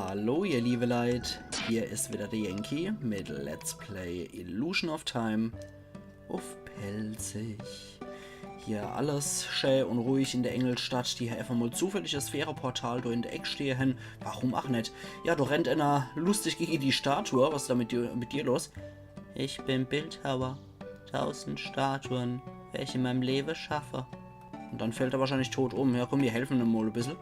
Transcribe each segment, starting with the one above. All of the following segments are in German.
Hallo ihr liebe Leute, hier ist wieder der Yankee mit Let's Play Illusion of Time auf Pelzig. Hier alles schön und ruhig in der Engelstadt, die hier einfach mal zufällig das Sphäreportal da in der Ecke stehen. Warum auch nicht? Ja, du rennt einer lustig gegen die Statue, was ist da mit dir los? Ich bin Bildhauer, 1000 Statuen, welche in meinem Leben schaffe. Und dann fällt er wahrscheinlich tot um. Ja komm, wir helfen ihm mal ein bisschen.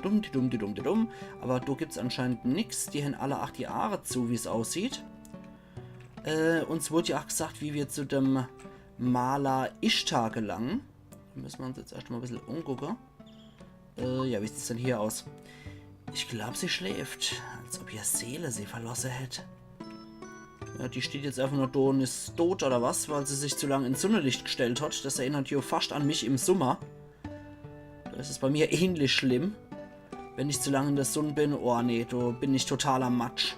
Dumm. Aber da gibt es anscheinend nichts. Die haben alle 8 Jahre zu, wie es aussieht. Uns wurde ja auch gesagt, wie wir zu dem Maler Ishtar gelangen. Da müssen wir uns jetzt erstmal ein bisschen umgucken. Ja, wie sieht es denn hier aus? Ich glaube, sie schläft. Als ob ihr Seele sie verlassen hätte. Ja, die steht jetzt einfach nur da und ist tot oder was, weil sie sich zu lange ins Sonnenlicht gestellt hat. Das erinnert hier fast an mich im Sommer. Das ist bei mir ähnlich schlimm. Wenn ich zu lange in der Sonne bin, oh nee, da bin ich totaler Matsch.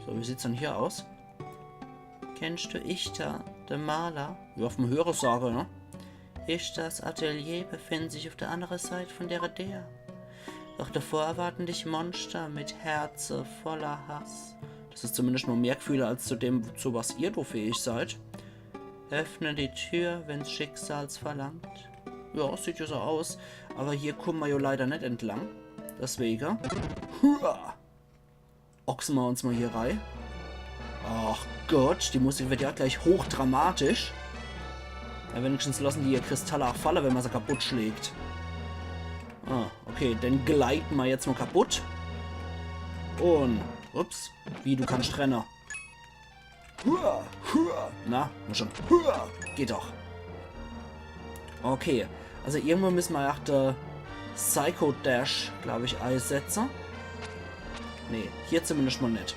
So, wie sieht's dann hier aus? Kennst du Ishtar, der Maler? Ja, auf dem Hörensager, ne? Ishtars Atelier befindet sich auf der anderen Seite von der. Doch davor erwarten dich Monster mit Herzen voller Hass. Das ist zumindest noch mehr Gefühle als zu dem, zu was ihr da fähig seid. Öffne die Tür, wenn's Schicksals verlangt. Ja, sieht ja so aus. Aber hier kommen wir ja leider nicht entlang. Deswegen. Ochsen wir uns mal hier rein. Ach Gott, die Musik wird ja gleich hochdramatisch. Ja, wenigstens lassen die ihr Kristalle auch fallen, wenn man sie kaputt schlägt. Ah, okay, dann gleiten wir jetzt mal kaputt. Und, ups, wie, du kannst rennen. Na, nur schon. Geht doch. Okay, also irgendwo müssen wir auch der Psycho Dash, glaube ich, einsetzen. Nee, hier zumindest mal nicht.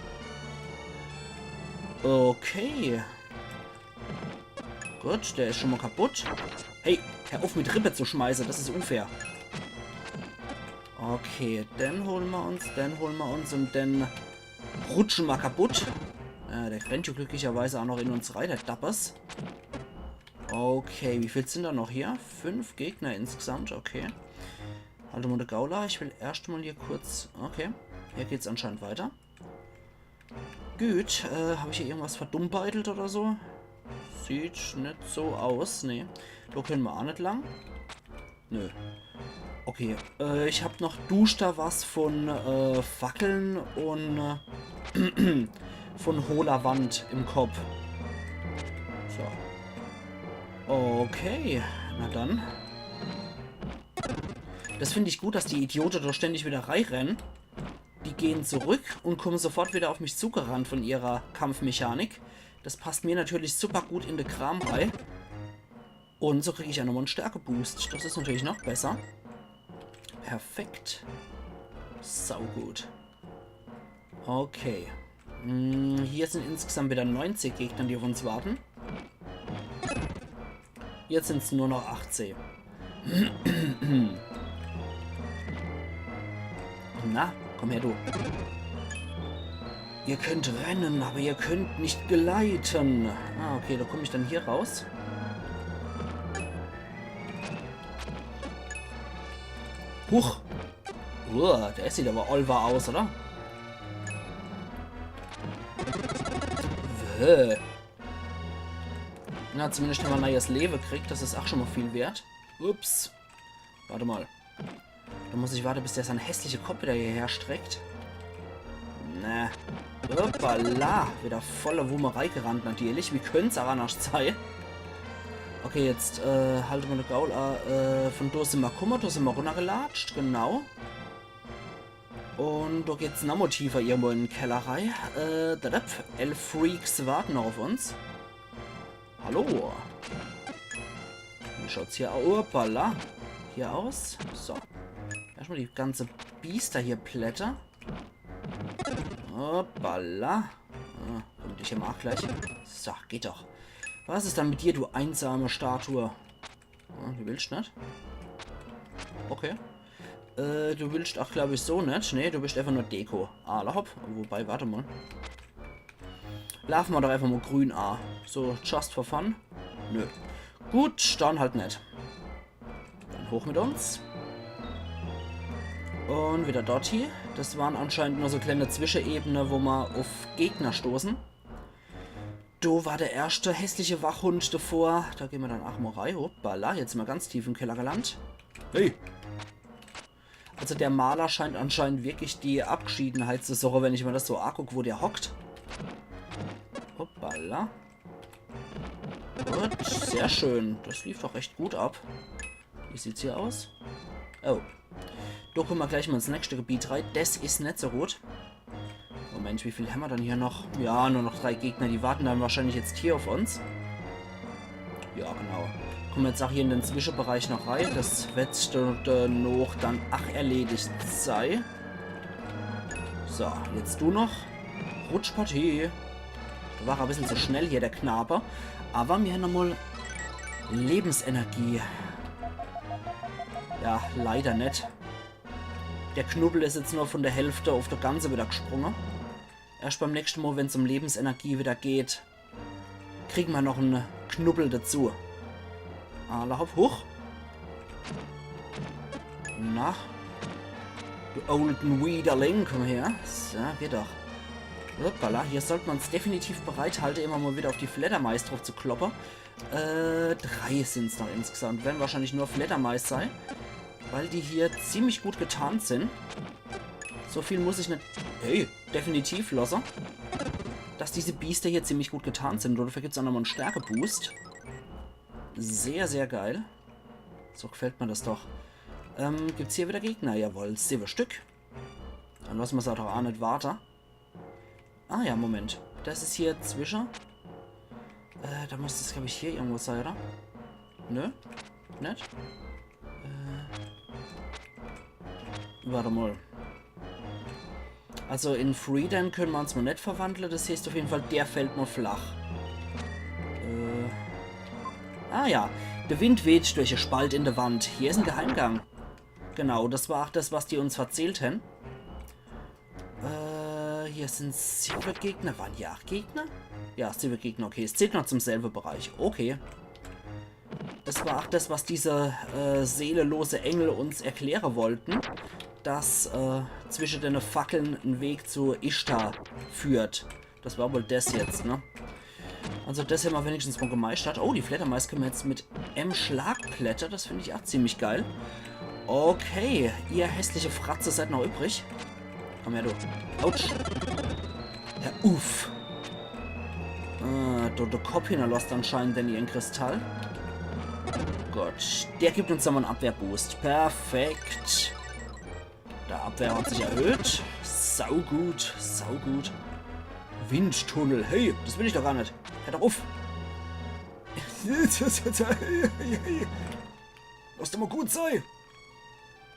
Okay. Gut, der ist schon mal kaputt. Hey, hör auf mit Rippe zu schmeißen, das ist unfair. Okay, dann holen wir uns und dann rutschen wir kaputt. Der rennt ja glücklicherweise auch noch in uns rein, der Dappers. Okay, wie viel sind da noch hier? 5 Gegner insgesamt, okay. Hallo Mutter Gaula, ich will erst mal hier kurz... Okay, hier geht's anscheinend weiter. Gut, habe ich hier irgendwas verdummbeitelt oder so? Sieht nicht so aus, nee. Da können wir auch nicht lang. Nö. Okay, ich habe noch duscht da was von Fackeln und von hohler Wand im Kopf. So. Okay, na dann. Das finde ich gut, dass die Idioten da ständig wieder reinrennen. Die gehen zurück und kommen sofort wieder auf mich zugerannt von ihrer Kampfmechanik. Das passt mir natürlich super gut in den Kram rein. Und so kriege ich ja nochmal einen Stärke-Boost. Das ist natürlich noch besser. Perfekt. Saugut. Okay. Hier sind insgesamt wieder 90 Gegner, die auf uns warten. Jetzt sind es nur noch 18. Na, komm her, du. Ihr könnt rennen, aber ihr könnt nicht gleiten. Ah, okay, da komme ich dann hier raus. Huch. Der sieht aber olver aus, oder? Na, zumindest haben wir ein neues Leben gekriegt. Das ist auch schon mal viel wert. Ups. Warte mal. Da muss ich warten, bis der seine hässliche Kopf wieder hierher streckt. Ne. Hoppala. Wieder volle Wummerei gerannt, natürlich. Wie könnte es auch anders sein? Okay, jetzt halte mal eine Gaul. Von da sind wir gekommen, da sind wir runtergelatscht. Genau. Und da geht's noch tiefer irgendwo in den Keller rein. 11 Freaks warten noch auf uns. Hallo. Wie schaut's hier aus? Hoppala. Hier aus. So. Erstmal die ganze Biester hier plätter. Hoppala. Ah, kommt dich im auch gleich. So, geht doch. Was ist dann mit dir, du einsame Statue? Ah, du willst nicht? Okay. Du willst auch, glaube ich, so nicht. Nee, du bist einfach nur Deko. Ah, hopp. Wobei, warte mal. Laufen wir doch einfach mal grün A. So, just for fun. Nö. Gut, dann halt nicht. Dann hoch mit uns. Und wieder dort hier. Das waren anscheinend nur so kleine Zwischenebenen, wo wir auf Gegner stoßen. Da war der erste hässliche Wachhund davor. Da gehen wir dann Achmorei. Hoppala, jetzt sind wir ganz tief im Keller gelandet. Hey! Also der Maler scheint anscheinend wirklich die Abgeschiedenheit zu suchen, wenn ich mir das so angucke, wo der hockt. Hoppala. Gut, sehr schön. Das lief doch recht gut ab. Wie sieht's hier aus? Oh. Da kommen wir gleich mal ins nächste Gebiet rein. Das ist nicht so gut. Moment, wie viel haben wir dann hier noch? Ja, nur noch 3 Gegner. Die warten dann wahrscheinlich jetzt hier auf uns. Ja, genau. Kommen wir jetzt auch hier in den Zwischenbereich noch rein. Das wird noch dann erledigt sein. So, jetzt du noch. Rutschpartie. Da war ein bisschen zu schnell hier, der Knabe. Aber wir haben nochmal Lebensenergie. Ja, leider nicht. Der Knubbel ist jetzt nur von der Hälfte auf der Ganze wieder gesprungen. Erst beim nächsten Mal, wenn es um Lebensenergie wieder geht, kriegen wir noch einen Knubbel dazu. Alle hopp, hoch. Na. Du olden Widerling, komm her. So, geht doch. Hoppala, hier sollte man es definitiv bereithalten, immer mal wieder auf die Fledermais drauf zu kloppen. 3 sind es noch insgesamt. Werden wahrscheinlich nur Fledermais sein, weil die hier ziemlich gut getarnt sind. So viel muss ich nicht... Hey, definitiv loser. Dass diese Biester hier ziemlich gut getarnt sind. Dafür gibt es auch nochmal einen Stärke-Boost. Sehr, sehr geil. So gefällt mir das doch. Gibt es hier wieder Gegner? Jawohl, 7 Stück. Dann lassen wir es auch nicht warten. Ah ja, Moment. Das ist hier zwischen. Da muss das, glaube ich, hier irgendwo sein, oder? Nö? Nicht? Warte mal. Also in Freedom können wir uns mal nicht verwandeln. Das heißt auf jeden Fall, der fällt mal flach. Ah ja. Der Wind weht durch einen Spalt in der Wand. Hier ist ein Geheimgang. Genau, das war auch das, was die uns erzählt haben. Hier sind 7 Gegner. Waren hier 8 Gegner? Ja, 7 Gegner. Okay, es zählt noch zum selben Bereich. Okay. Das war auch das, was diese seelelose Engel uns erklären wollten. Dass zwischen den Fackeln ein Weg zu Ishtar führt. Das war wohl das jetzt, ne? Also das haben wir wenigstens mal gemeistert. Oh, die Fledermais können wir jetzt mit M-Schlagplätter. Das finde ich auch ziemlich geil. Okay, ihr hässliche Fratze seid noch übrig. Komm her, du. Autsch. Ja, uff. Der Kopf hinterlässt anscheinend denn ihren Kristall. Gott, der gibt uns dann mal einen Abwehrboost. Perfekt. Der Abwehr hat sich erhöht. Saugut, saugut. Windtunnel. Hey, das will ich doch gar nicht. Hör doch auf. Lass doch mal gut sein.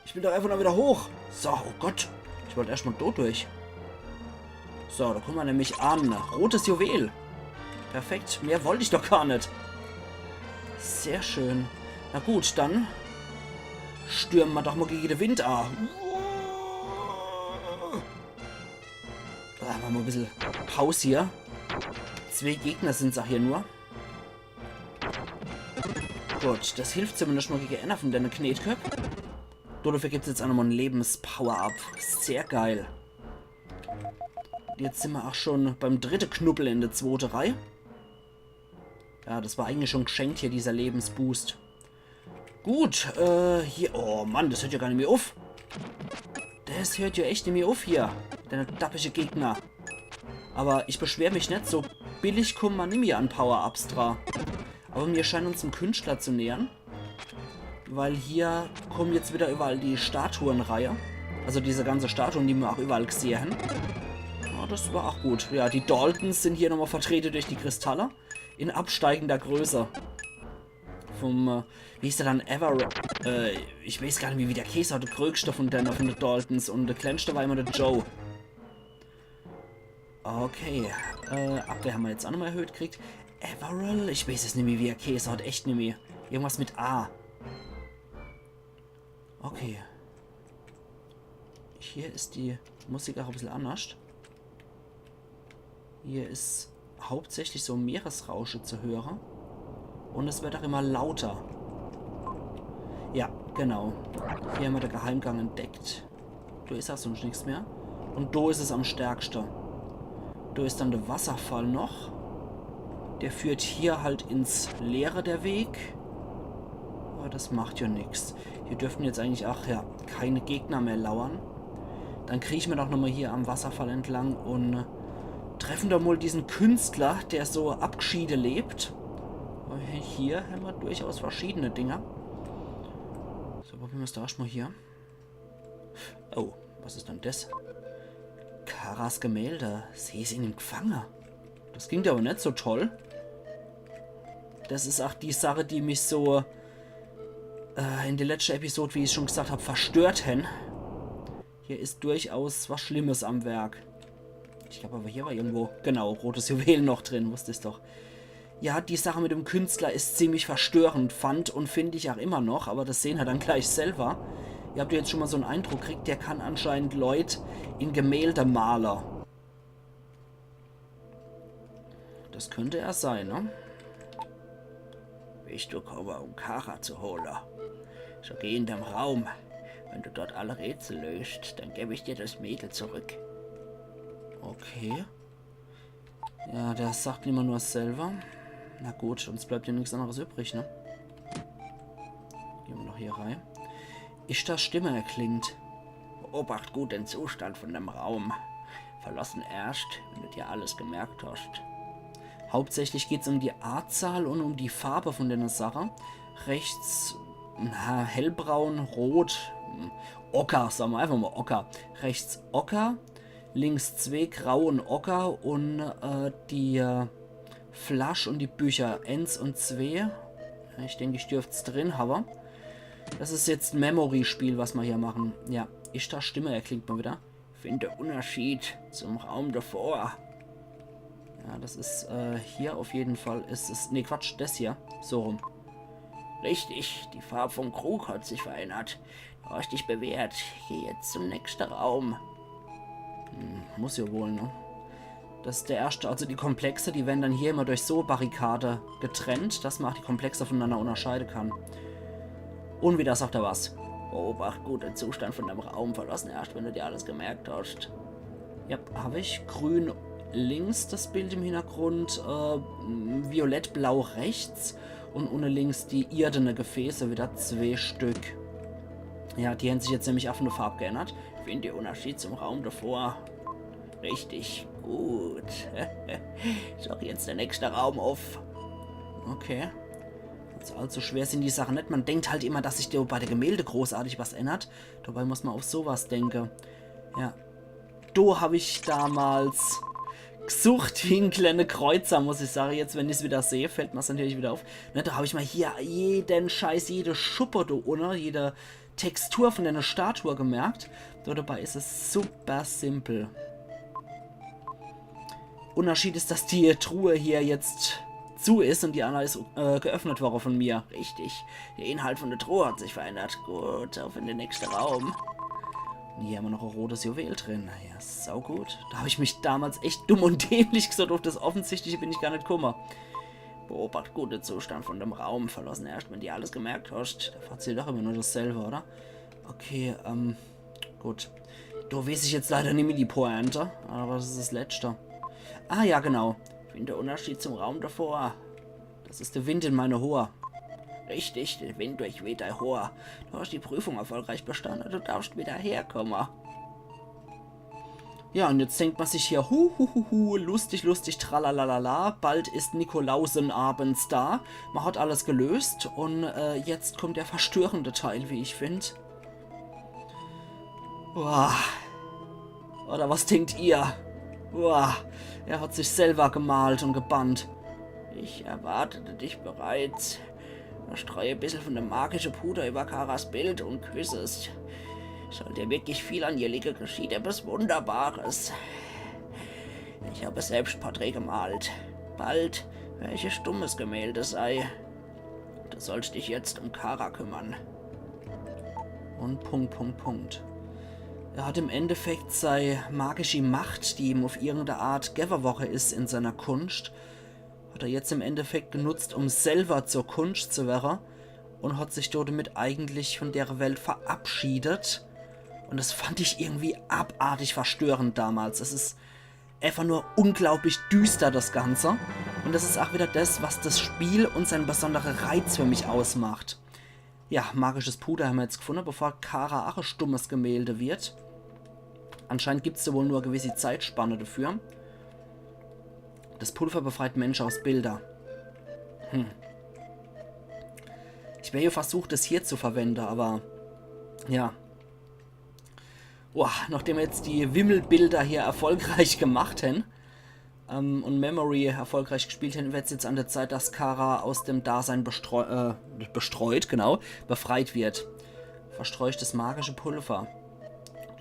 Ich will doch einfach noch wieder hoch. So, oh Gott. Ich wollte erstmal dort durch. So, da kommen wir nämlich an. Rotes Juwel. Perfekt. Mehr wollte ich doch gar nicht. Sehr schön. Na gut, dann stürmen wir doch mal gegen den Wind an. Machen wir mal ein bisschen Pause hier. 2 Gegner sind es auch hier nur. Gut, das hilft zumindest mal gegen einer von deinen Knetköpfen. Dafür gibt es jetzt auch nochmal ein Lebenspower-Up. Sehr geil. Jetzt sind wir auch schon beim 3. Knubbel in der 2. Reihe. Ja, das war eigentlich schon geschenkt hier, dieser Lebensboost. Gut, hier... Oh Mann, das hört ja gar nicht mehr auf. Das hört ja echt nicht mehr auf hier. Der dappische Gegner. Aber ich beschwere mich nicht, so billig kommen wir nicht mehr an Power-Ups dran. Aber wir scheinen uns zum Künstler zu nähern. Weil hier kommen jetzt wieder überall die Statuenreihe. Also diese ganze Statuen, die wir auch überall gesehen haben. Ja, das war auch gut. Ja, die Daltons sind hier nochmal vertreten durch die Kristalle. In absteigender Größe. Vom, wie hieß der dann? Ich weiß gar nicht, wie der Käse hat. Der größte von den Daltons. Und der kleinste war immer der Joe. Okay. Abwehr haben wir jetzt auch nochmal erhöht gekriegt. Everall? Ich weiß es nicht mehr, wie der Käse hat. Echt nicht mehr. Irgendwas mit A. Okay. Hier ist die Musik auch ein bisschen anders. Hier ist hauptsächlich so Meeresrausche zu hören. Und es wird auch immer lauter. Ja, genau. Hier haben wir den Geheimgang entdeckt. Da ist ja sonst nichts mehr. Und da ist es am stärksten. Da ist dann der Wasserfall noch. Der führt hier halt ins Leere, der Weg. Aber das macht ja nichts. Hier dürften jetzt eigentlich auch ja keine Gegner mehr lauern. Dann kriechen wir doch nochmal hier am Wasserfall entlang und treffen doch mal diesen Künstler, der so abgeschieden lebt. Aber hier haben wir durchaus verschiedene Dinger. So, probieren wir es da erstmal hier. Oh, was ist denn das? Karas Gemälde. Sie ist in ihm gefangen. Das klingt aber nicht so toll. Das ist auch die Sache, die mich so in der letzten Episode, wie ich schon gesagt habe, verstört haben. Hier ist durchaus was Schlimmes am Werk. Ich glaube aber hier war irgendwo, genau, rotes Juwel noch drin, wusste ich doch. Ja, die Sache mit dem Künstler ist ziemlich verstörend, fand und finde ich auch immer noch, aber das sehen wir dann gleich selber. Ihr habt ja jetzt schon mal so einen Eindruck gekriegt, der kann anscheinend Leute in Gemälde malen. Das könnte er sein, ne? Bist du gekommen, um Kara zu holen? So geh in den Raum. Wenn du dort alle Rätsel löst, dann gebe ich dir das Mädel zurück. Okay. Ja, der sagt immer nur selber. Na gut, uns bleibt ja nichts anderes übrig, ne? Gehen wir noch hier rein. Ishtars Stimme erklingt. Beobacht gut den Zustand von dem Raum. Verlassen erst, wenn du dir alles gemerkt hast. Hauptsächlich geht es um die Artzahl und um die Farbe von der Sache. Rechts hellbraun, rot, Ocker, sagen wir einfach mal Ocker. Rechts Ocker, links 2 grau und Ocker und die Flasche und die Bücher 1 und 2. Ich denke, ich dürfte es drin haben. Das ist jetzt ein Memory-Spiel, was wir hier machen. Ja, Ishtars Stimme erklingt mal wieder. Finde Unterschied zum Raum davor. Ja, das ist hier auf jeden Fall. Ne, Quatsch, das hier. So rum. Richtig, die Farbe vom Krug hat sich verändert. Du hast dich bewährt. Geh jetzt zum nächsten Raum. Muss ja wohl, ne? Das ist der erste, also die Komplexe, die werden dann hier immer durch so Barrikade getrennt, dass man auch die Komplexe voneinander unterscheiden kann. Und wieder sagt er was. Beobacht gut den Zustand von dem Raum, verlassen erst, wenn du dir alles gemerkt hast. Ja, habe ich. Grün links das Bild im Hintergrund, violett-blau rechts und unten links die irdene Gefäße, wieder 2 Stück. Ja, die haben sich jetzt nämlich auch von der Farbe geändert. Ich finde den Unterschied zum Raum davor. Richtig, gut. So, jetzt der nächste Raum auf. Okay. Also allzu schwer sind die Sachen nicht. Man denkt halt immer, dass sich bei der Gemälde großartig was ändert. Dabei muss man auf sowas denken. Ja. Da habe ich damals gesucht wie ein kleiner Kreuzer, muss ich sagen. Jetzt, wenn ich es wieder sehe, fällt mir es natürlich wieder auf. Ne, da habe ich mal hier jeden Scheiß, jede Schuppe da unten, jede Textur von der Statue gemerkt. Da dabei ist es super simpel. Unterschied ist, dass die Truhe hier jetzt zu ist und die andere ist geöffnet worden von mir. Richtig. Der Inhalt von der Truhe hat sich verändert. Gut, auf in den nächsten Raum. Und hier haben wir noch ein rotes Juwel drin. Ja, saugut. Da habe ich mich damals echt dumm und dämlich gesagt. Auf das Offensichtliche bin ich gar nicht kummer. Beobacht gut den Zustand von dem Raum. Verlassen erst, wenn du alles gemerkt hast. Da erzählt doch immer nur dasselbe, oder? Okay, gut. Da weiß ich jetzt leider nicht mehr die Pointe. Aber das ist das Letzte. Ah ja, genau. Ich finde der Unterschied zum Raum davor. Das ist der Wind in meine Hoher. Richtig, der Wind durchweht dein Hoher. Du hast die Prüfung erfolgreich bestanden. Du darfst wieder herkommen. Ja, und jetzt denkt man sich hier, lustig, lustig, tralalala. Bald ist Nikolausen abends da. Man hat alles gelöst. Und jetzt kommt der verstörende Teil, wie ich finde. Oder was denkt ihr? Er hat sich selber gemalt und gebannt. Ich erwartete dich bereits. Streue ein bisschen von dem magischen Puder über Karas Bild und küsse es. Soll dir wirklich viel an ihr liegen, geschieht etwas Wunderbares. Ich habe selbst Porträt gemalt. Bald, welches stummes Gemälde sei. Du sollst dich jetzt um Kara kümmern. Und Punkt. Er hat im Endeffekt seine magische Macht, die ihm auf irgendeine Art Geverwoche ist in seiner Kunst, hat er jetzt im Endeffekt genutzt, um selber zur Kunst zu werden und hat sich dort damit eigentlich von der Welt verabschiedet Und das fand ich irgendwie abartig verstörend damals. Es ist einfach nur unglaublich düster, das Ganze. Und das ist auch wieder das, was das Spiel und sein besonderer Reiz für mich ausmacht. Ja, magisches Puder haben wir jetzt gefunden, bevor Kara auch ein stummes Gemälde wird. Anscheinend gibt es da wohl nur eine gewisse Zeitspanne dafür. Das Pulver befreit Menschen aus Bilder. Ich wäre ja versucht, das hier zu verwenden, aber ja. Boah, nachdem wir jetzt die Wimmelbilder hier erfolgreich gemacht haben und Memory erfolgreich gespielt haben, wird es jetzt an der Zeit, dass Kara aus dem Dasein befreit wird. Verstreucht das magische Pulver.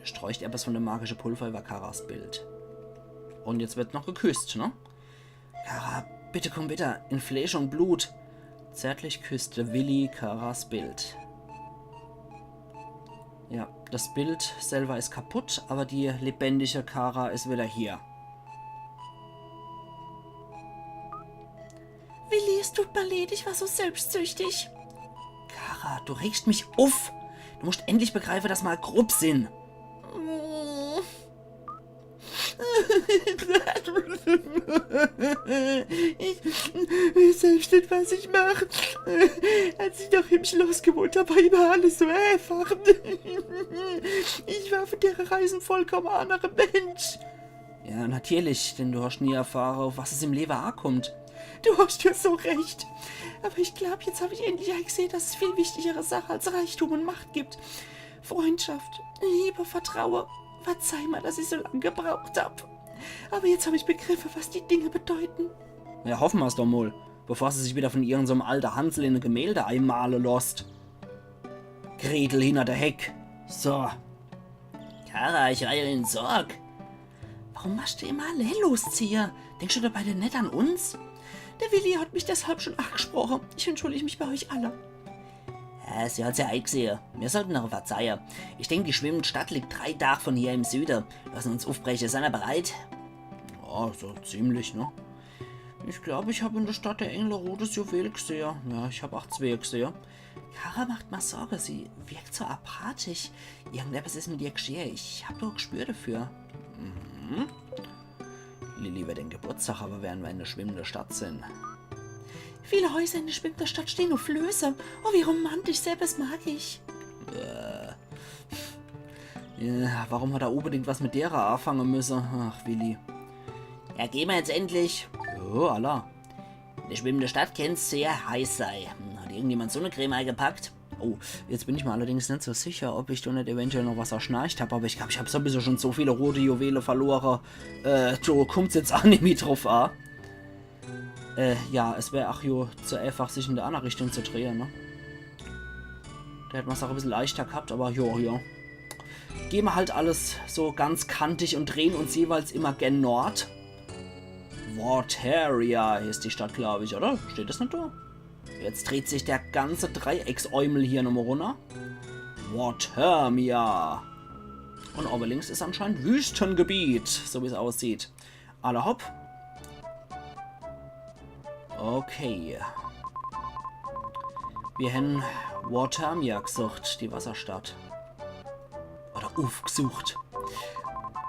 Streucht etwas von dem magischen Pulver über Karas Bild. Und jetzt wird noch geküsst, ne? Kara, bitte komm wieder, in Fleisch und Blut. Zärtlich küsste Willi Karas Bild. Ja, das Bild selber ist kaputt, aber die lebendige Kara ist wieder hier. Willi, es tut mir leid, ich war so selbstsüchtig. Kara, du regst mich auf. Du musst endlich begreifen, dass mal grob sind. Ich selbst nicht, was ich mache. Als ich noch im Schloss gewohnt habe, war alles so einfach. Ich war von der Reise vollkommen anderer Mensch. Ja, natürlich, denn du hast nie erfahren, auf was es im Leben ankommt. Du hast ja so recht. Aber ich glaube, jetzt habe ich endlich gesehen, dass es viel wichtigere Sachen als Reichtum und Macht gibt. Freundschaft, Liebe, Vertrauen. Verzeih mal, dass ich so lange gebraucht habe. Aber jetzt habe ich begriffen, was die Dinge bedeuten. Ja, hoffen wir es doch mal, bevor sie sich wieder von irgendeinem alten Hansel in ein Gemälde einmalen lässt. Gretel hinter der Heck. So. Kara, ich reile in Sorg. Warum machst du immer alle loszieher? Denkst du dabei denn nicht an uns? Der Willi hat mich deshalb schon angesprochen. Ich entschuldige mich bei euch alle. Ja, sie hat's ja eingesehen. Wir sollten noch verzeihen. Ich denke, die schwimmende Stadt liegt 3 Tage von hier im Süden. Lassen uns aufbrechen. Seid ihr bereit? Ja, so ziemlich, ne? Ich glaube, ich habe in der Stadt der Engel rotes Juwel gesehen. Ja, ich habe auch 2 gesehen. Kara macht mir Sorge. Sie wirkt so apathisch. Irgendetwas ist mit ihr geschehen. Ich habe doch ein Gespür dafür. Lilly wird den Geburtstag, aber während wir in der schwimmenden Stadt sind. Viele Häuser in der schwimmenden Stadt stehen auf Flöße. Oh, wie romantisch, selbst mag ich. Ja, warum hat er unbedingt was mit derer anfangen müssen? Ach, Willi. Ja, gehen wir jetzt endlich. Oh, Allah. In der schwimmenden Stadt kann es sehr heiß sein. Hat irgendjemand Sonnencreme eingepackt? Oh, jetzt bin ich mir allerdings nicht so sicher, ob ich da nicht eventuell noch was erschnarcht habe. Aber ich glaube, ich habe sowieso schon so viele rote Juwelen verloren. Da kommt es jetzt auch nicht mehr drauf an. Ja, es wäre auch zu einfach, sich in der andere Richtung zu drehen, ne? Da hätte man es auch ein bisschen leichter gehabt, aber ja. Gehen wir halt alles so ganz kantig und drehen uns jeweils immer gen Nord. Warteria ist die Stadt, glaube ich, oder? Steht das nicht da? Jetzt dreht sich der ganze Dreiecksäumel hier nochmal runter. Wartermia. Und oben links ist anscheinend Wüstengebiet, so wie es aussieht. Alle hopp. Okay. Wir haben Wartermia gesucht, die Wasserstadt. Oder aufgesucht.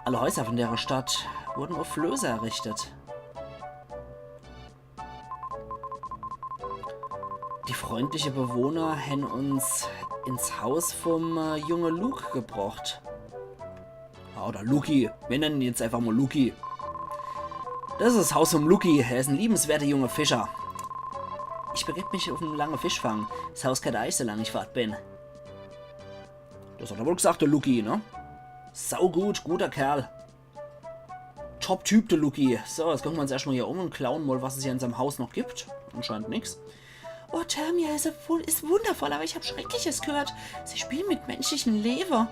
Alle Häuser von der Stadt wurden auf Flöße errichtet. Die freundlichen Bewohner haben uns ins Haus vom jungen Luke gebracht. Oder Luki. Wir nennen ihn jetzt einfach mal Luki. Das ist das Haus vom Luki. Er ist ein liebenswerter junger Fischer. Ich begebe mich auf einen langen Fischfang. Das Haus kann Eis, solange ich fort bin. Das hat er wohl gesagt, der Luki, ne? Saugut, guter Kerl. Top-Typ, der Luki. So, jetzt gucken wir uns erstmal hier um und klauen mal, was es hier in seinem Haus noch gibt. Anscheinend nichts. Oh, Thermia ist wundervoll, aber ich habe Schreckliches gehört. Sie spielen mit menschlichen Leber.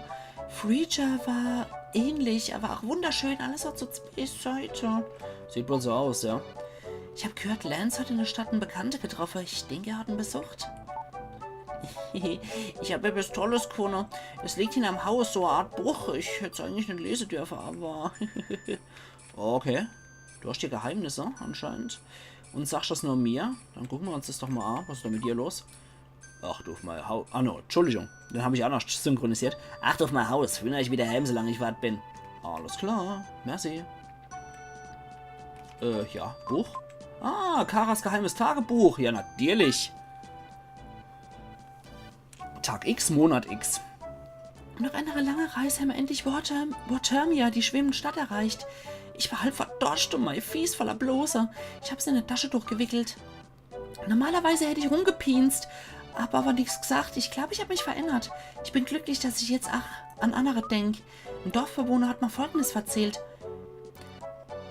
Freeja war ähnlich, aber auch wunderschön. Alles hat so 2 Seiten. Sieht wohl so aus, ja. Ich habe gehört, Lance hat in der Stadt einen Bekannten getroffen. Ich denke, er hat ihn besucht. Ich habe etwas Tolles gefunden. Es liegt in einem Haus, so eine Art Buch. Ich hätte es eigentlich nicht lesen dürfen, aber... Okay. Du hast hier Geheimnisse, anscheinend. Und sagst das nur mir? Dann gucken wir uns das doch mal an. Was ist da mit dir los? Acht auf mein Haus. Ah, no, Entschuldigung. Den habe ich auch noch synchronisiert. Acht auf mein Haus. Will ich wieder heim, solange ich wart bin. Alles klar. Merci. Ja. Buch? Ah, Karas geheimes Tagebuch. Ja, natürlich. Tag X, Monat X. Nach einer langen Reise haben wir endlich Watermia, die schwebende Stadt, erreicht. Ich war halb verdoscht und mein Fies voller Blose. Ich habe es in der Tasche durchgewickelt. Normalerweise hätte ich rumgepinst, aber nichts gesagt. Ich glaube, ich habe mich verändert. Ich bin glücklich, dass ich jetzt an andere denke. Ein Dorfbewohner hat mir Folgendes erzählt.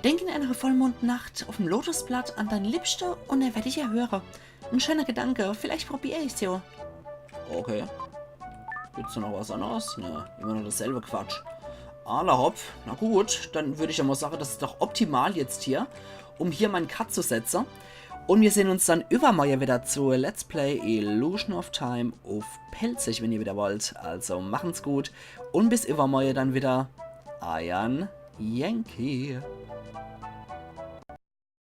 Denk in einer Vollmondnacht auf dem Lotusblatt an deine Liebste und er werde ich erhören. Ein schöner Gedanke. Vielleicht probiere ich es ja. Okay. Gibt's da noch was anderes? Ne, immer noch dasselbe Quatsch. Aller Hopf. Na gut, dann würde ich ja mal sagen, das ist doch optimal jetzt hier, um hier meinen Cut zu setzen. Und wir sehen uns dann übermorgen wieder zu Let's Play Illusion of Time auf Pelzig, wenn ihr wieder wollt. Also machen's gut und bis übermorgen dann wieder. Ian Yankee.